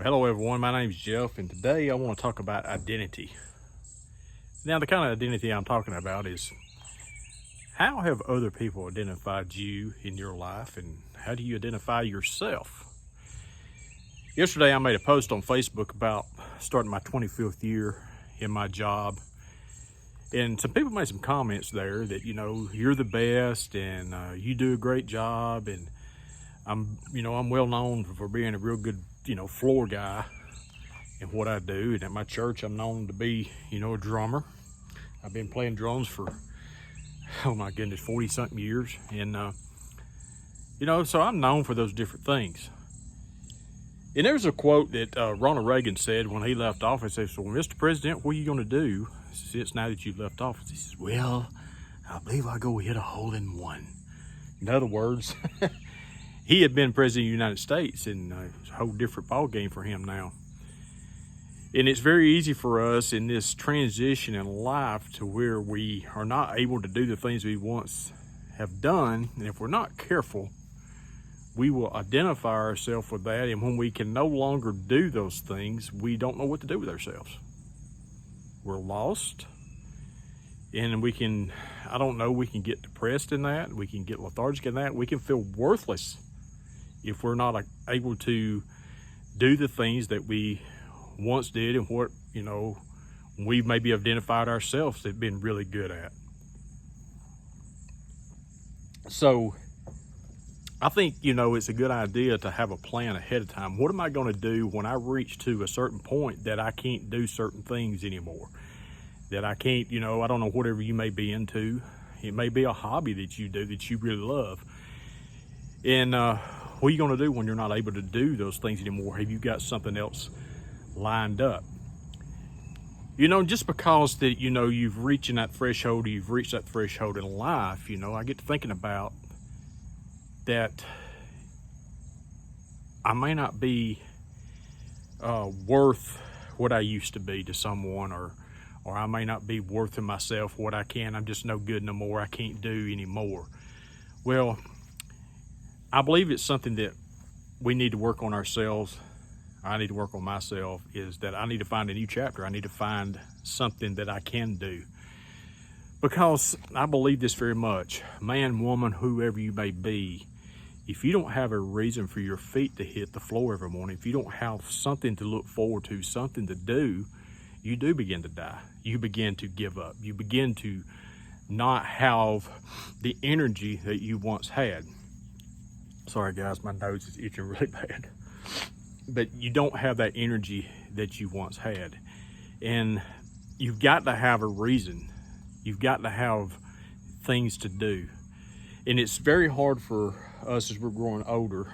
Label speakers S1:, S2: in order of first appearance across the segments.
S1: Hello everyone, my name is Jeff, and today I want to talk about identity. Now, the kind of identity I'm talking about is how have other people identified you in your life, and how do you identify yourself? Yesterday I made a post on Facebook about starting my 25th year in my job, and some people made some comments there that, you're the best and you do a great job, and I'm well known for being a real good, floor guy in what I do. And at my church, I'm known to be, a drummer. I've been playing drums for, oh my goodness, 40 something years. And, so I'm known for those different things. And there's a quote that Ronald Reagan said when he left office. He said, "Well, Mr. President, what are you going to do since now that you've left office?" He says, "Well, I believe I'll go hit a hole in one." In other words, he had been president of the United States, and it's a whole different ball game for him now. And it's very easy for us in this transition in life to where we are not able to do the things we once have done. And if we're not careful, we will identify ourselves with that. And when we can no longer do those things, we don't know what to do with ourselves. We're lost. And we can get depressed in that. We can get lethargic in that. We can feel worthless if we're not able to do the things that we once did and what, we maybe identified ourselves as being really good at. So I think, it's a good idea to have a plan ahead of time. What am I going to do when I reach to a certain point that I can't do certain things anymore? That I can't, I don't know, whatever you may be into. It may be a hobby that you do that you really love. And what are you going to do when you're not able to do those things anymore? Have you got something else lined up? Just because that, you've reached that threshold in life, I get to thinking about that I may not be worth what I used to be to someone, or I may not be worth to myself what I'm just no good no more. I can't do anymore. Well, I believe it's something that we need to work on ourselves. I need to work on myself, is that I need to find a new chapter. I need to find something that I can do. Because I believe this very much. Man, woman, whoever you may be, if you don't have a reason for your feet to hit the floor every morning, if you don't have something to look forward to, something to do, you do begin to die. You begin to give up. You begin to not have the energy that you once had. Sorry guys, my nose is itching really bad. But you don't have that energy that you once had. And you've got to have a reason. You've got to have things to do. And it's very hard for us as we're growing older.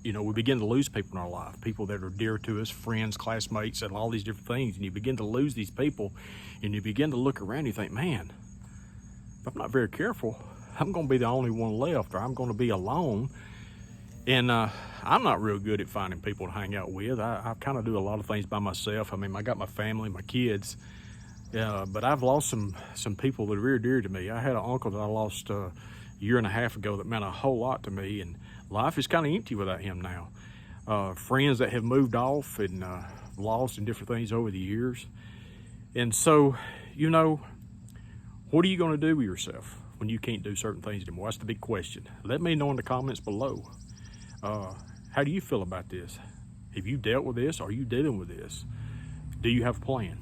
S1: We begin to lose people in our life, people that are dear to us, friends, classmates, and all these different things. And you begin to lose these people, and you begin to look around and you think, man, if I'm not very careful, I'm going to be the only one left, or I'm going to be alone. And I'm not real good at finding people to hang out with. I kind of do a lot of things by myself. I got my family, my kids, but I've lost some people that are very dear to me. I had an uncle that I lost a year and a half ago that meant a whole lot to me, and life is kind of empty without him now. Friends that have moved off and lost in different things over the years. And so, what are you going to do with yourself when you can't do certain things anymore? That's the big question. Let me know in the comments below. How do you feel about this? Have you dealt with this? Are you dealing with this? Do you have a plan?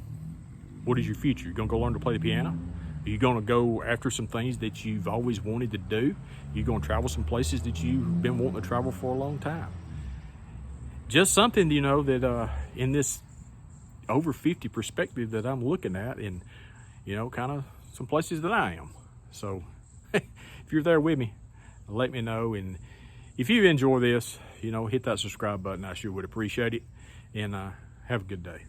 S1: What is your future? You gonna go learn to play the piano? Are you gonna go after some things that you've always wanted to do? Are you gonna travel some places that you've been wanting to travel for a long time? Just something, that in this over 50 perspective that I'm looking at, and, kind of some places that I am. So if you're there with me, let me know. And if you enjoy this, hit that subscribe button. I sure would appreciate it. And have a good day.